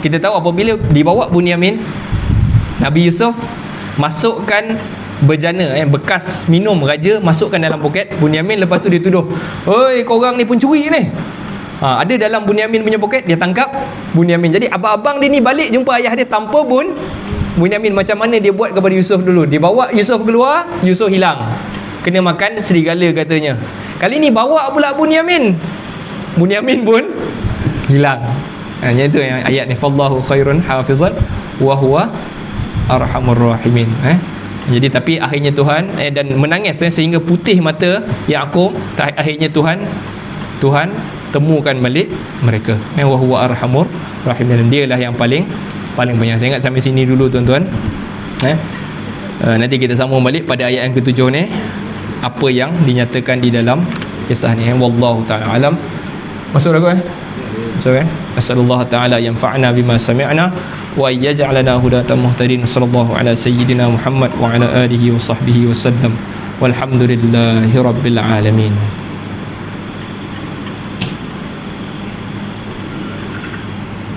Kita tahu apabila dibawa Bunyamin, Nabi Yusuf masukkan bejana, bekas minum raja, masukkan dalam poket Bunyamin. Lepas tu dia tuduh, oi korang ni pencuri ni. Ada dalam Bunyamin punya poket, dia tangkap Bunyamin. Jadi abang-abang dia ni balik jumpa ayah dia tanpa Bunyamin. Macam mana dia buat kepada Yusuf dulu? Dia bawa Yusuf keluar, Yusuf hilang, kena makan serigala katanya. Kali ni bawa pula Bunyamin pun hilang. Yang itu yang ayat ni, fallahu khairun hafizan wa huwa arhamur rahimin. Jadi tapi akhirnya Tuhan dan menangis sehingga putih mata Yaqub. Akhirnya Tuhan temukan balik mereka. Wa huwa arhamur rahimin, dan dialah yang paling banyak. Saya ingat sampai sini dulu tuan-tuan. Nanti kita sambung balik pada ayat yang ke-7 ni, apa yang dinyatakan di dalam kisah ni. Wallahu ta'ala alam. Masuk dah so, asallallahu ta'ala yanfa'na bima sami'na wa yaj'alana hudatan muhtadin. Sallallahu ala sayyidina Muhammad wa ala alihi wa sahbihi wa sallam. Walhamdulillahi rabbil alamin.